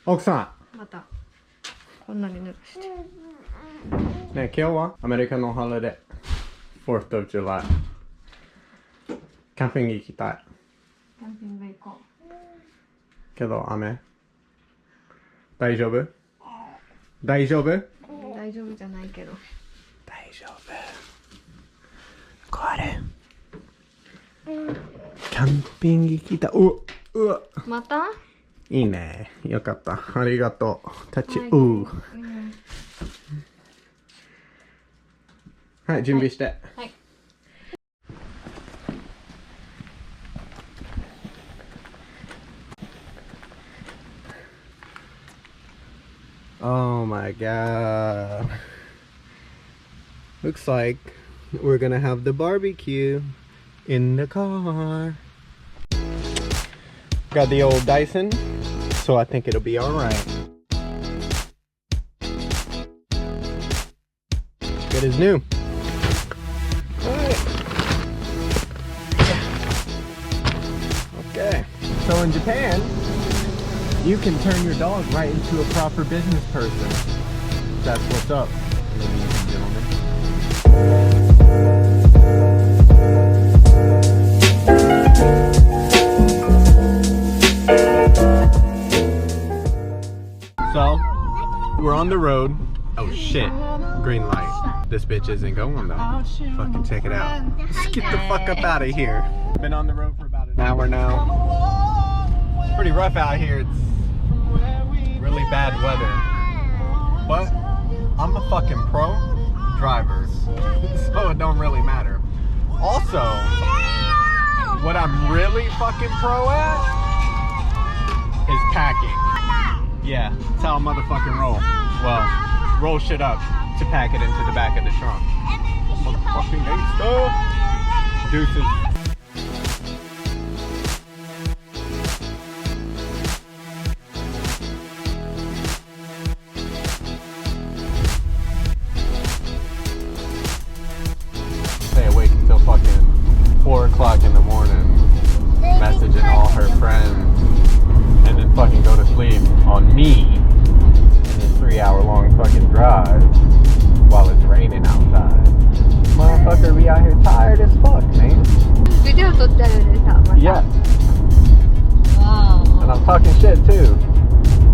奥さまたこんなに濡らして。ん、ねえ、今日はアメリカのハリデー 4th of July キャンピング行きたいキャンピング行こう。けど雨大丈夫？大丈夫？大丈夫じゃないけど。大丈夫。これキャンピング行きたい。うわまたいいね。よかった。ありがとう。タッチ。はい、準備して。はい。Oh my god. Looks like we're gonna have the barbecue in the car. Got the old Dyson, so I think it'll be alright. Good as new. Alright. Okay. So in Japan, you can turn your dog right into a proper business person. That's what's up, ladies and gentlemen. So, we're on the road. Oh shit, green light. This bitch isn't going though. Fucking check it out. Let's get the fuck up out of here. Been on the road for about an hour now. It's pretty rough out here. It's really bad weather. But I'm a fucking pro driver, so it don't really matter. Also, what I'm really fucking pro at is packing. Yeah, that's how I motherfucking roll. Well, roll shit up to pack it into the back of the trunk. Motherfucking gangsta. Deuces. Stay awake until fucking 4 o'clock in the morning, messaging all her friends, and then fucking go to sleep on me in this 3-hour-long fucking drive while it's raining outside. Motherfucker, we out here tired as fuck, man. Video 撮ってあるでさ、また。Yeah. Wow. And I'm talking shit too.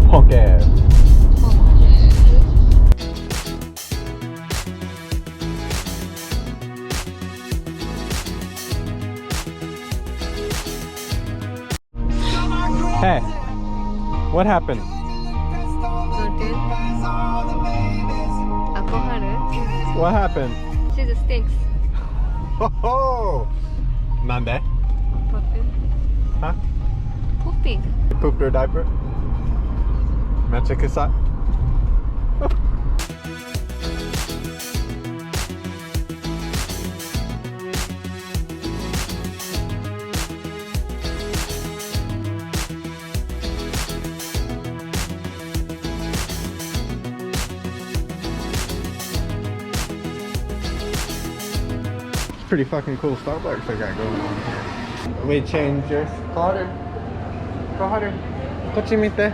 Punk ass. Hey, what happened? Nothing. Alcohol? What happened? She just stinks. Ho ho! Nande? Pooping. Huh? Pooping. You pooped her diaper? Mecha kusai? Pretty fucking cool Starbucks I got going on here. We changed yours. Carter. Carter. こっち見て.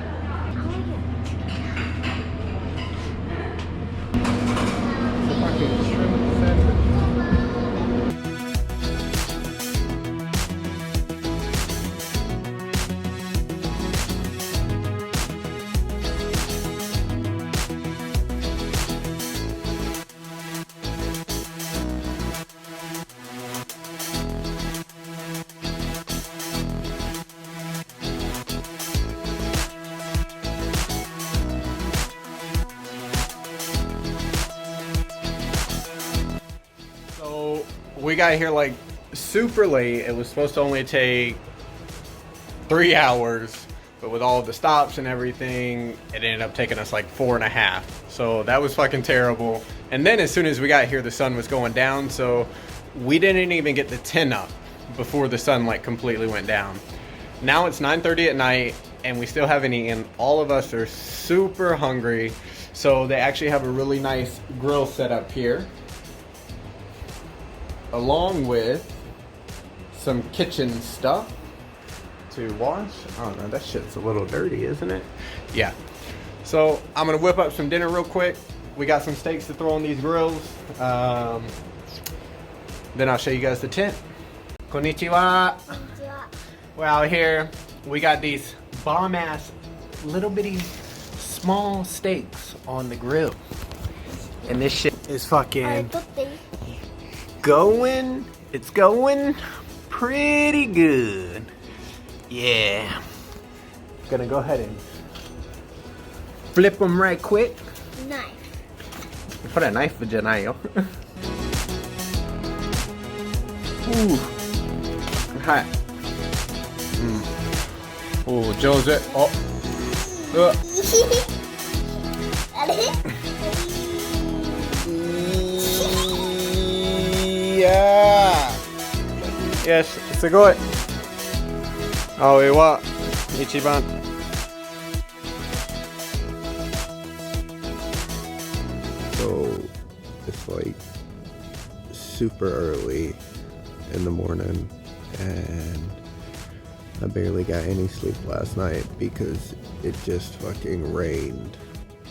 We got here like super late. It was supposed to only take 3 hours, but with all of the stops and everything, it ended up taking us like 4.5. So that was fucking terrible. And then as soon as we got here, the sun was going down, so we didn't even get the tin up before the sun like completely went down. Now it's 9:30 at night and we still haven't eaten. All of us are super hungry. So they actually have a really nice grill set up here, along with some kitchen stuff. to wash. I don't know, that shit's a little dirty, isn't it? Yeah. So I'm gonna whip up some dinner real quick. We got some steaks to throw on these grills. Then I'll show you guys the tent. Konnichiwa. We're out here. We got these bomb ass little bitty small steaks on the grill. And this shit is fucking going. It's going pretty good. Yeah. Gonna go ahead and flip them right quick. Knife. Put a knife in your Ooh. Hot. Ooh, Jose. Oh. Yeah. Yes, すごい。葵は一番。So it's like super early in the morning, and I barely got any sleep last night because it just fucking rained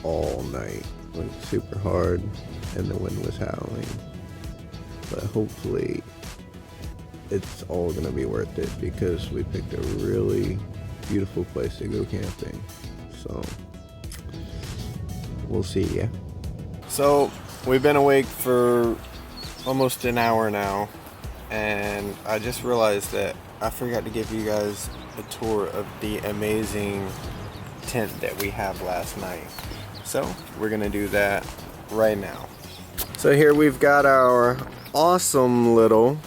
all night, like super hard, and the wind was howling. But hopefully it's all gonna be worth it because we picked a really beautiful place to go camping. So we'll see, yeah. So we've been awake for almost an hour now, and I just realized that I forgot to give you guys a tour of the amazing tent that we have last night. So we're gonna do that right now. So here we've got our awesome little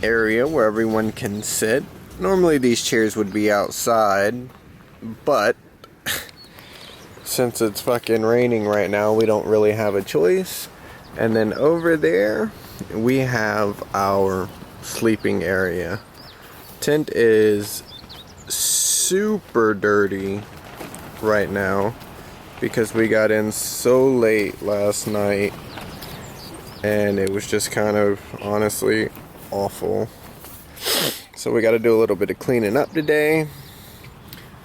area where everyone can sit. Normally these chairs would be outside, but since it's fucking raining right now, we don't really have a choice. And then over there we have our sleeping area. Tent is super dirty right now because we got in so late last night, and it was just kind of honestly awful. So we got to do a little bit of cleaning up today.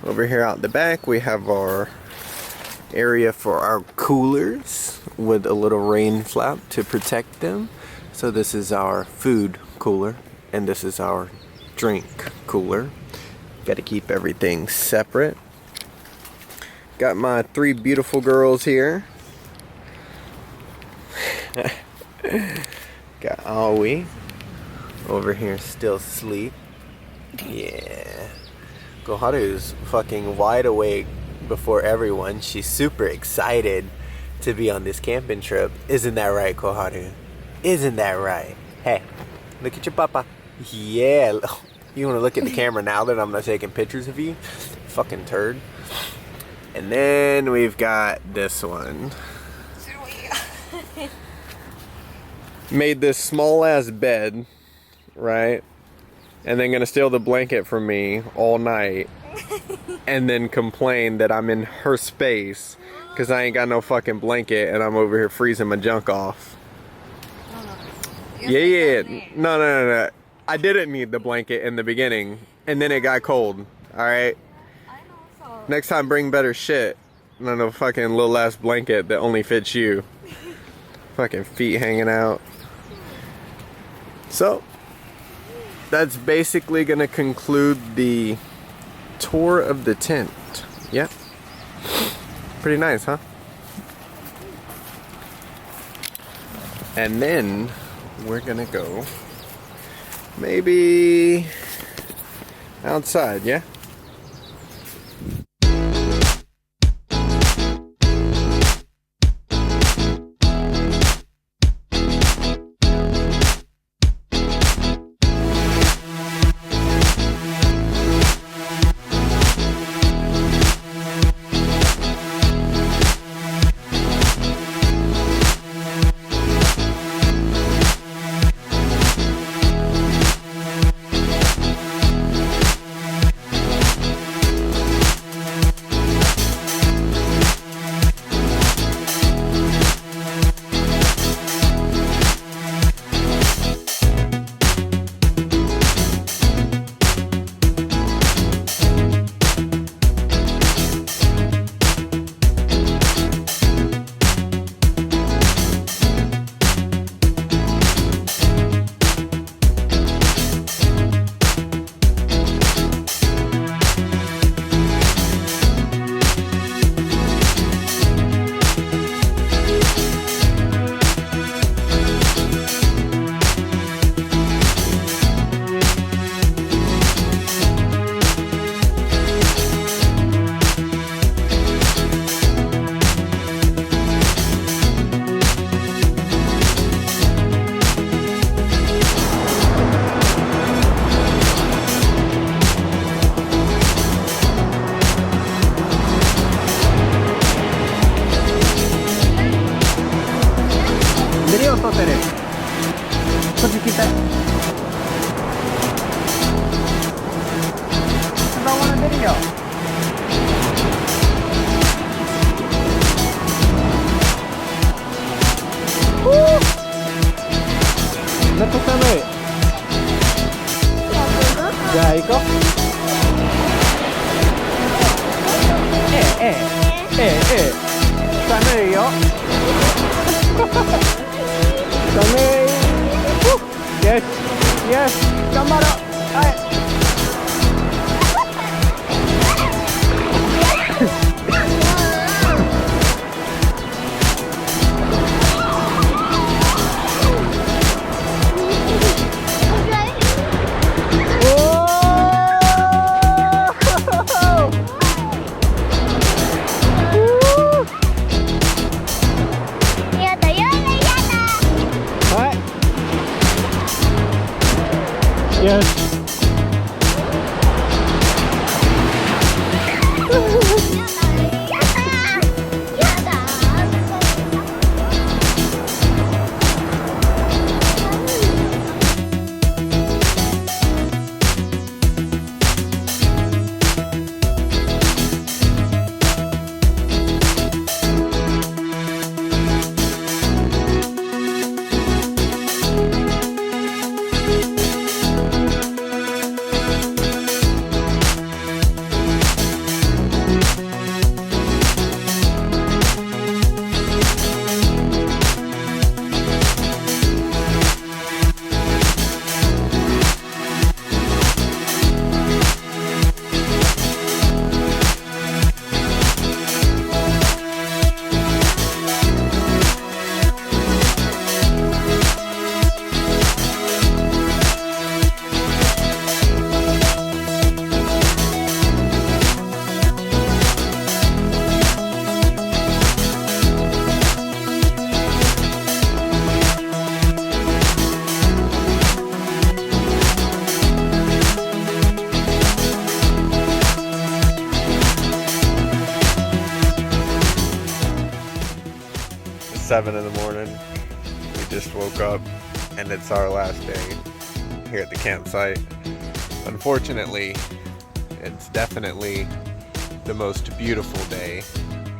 Over here out the back we have our area for our coolers with a little rain flap to protect them. So this is our food cooler and this is our drink cooler. Got to keep everything separate. Got my three beautiful girls here. Got Aoi over here still asleep. Yeah. Koharu's fucking wide awake before everyone. She's super excited to be on this camping trip. Isn't that right, Koharu? Isn't that right? Hey, look at your papa. Yeah. You want to look at the camera now that I'm not taking pictures of you? Fucking turd. And then we've got this one. Made this small ass bed, right? And then gonna steal the blanket from me all night and then complain that I'm in her space because I ain't got no fucking blanket and I'm over here freezing my junk off. Yeah. No. I didn't need the blanket in the beginning and then it got cold, alright? Next time bring better shit than a fucking little ass blanket that only fits you. Fucking feet hanging out. So that's basically gonna conclude the tour of the tent. Yep. Pretty nice, huh? And then we're gonna go maybe outside, yeah? 寒いよ寒いよしよし頑張ろうはいYes. It's 7 in the morning. We just woke up and it's our last day here at the campsite. Unfortunately, it's definitely the most beautiful day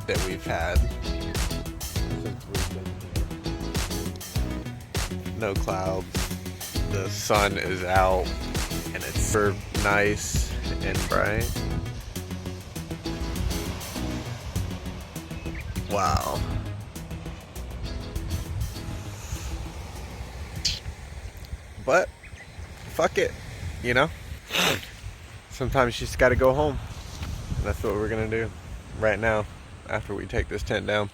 that we've had since we've been here. No clouds, the sun is out, and it's super nice and bright. Wow. But fuck it, you know? Sometimes you just gotta go home. And that's what we're gonna do right now after we take this tent down.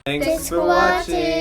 Thanks for watching.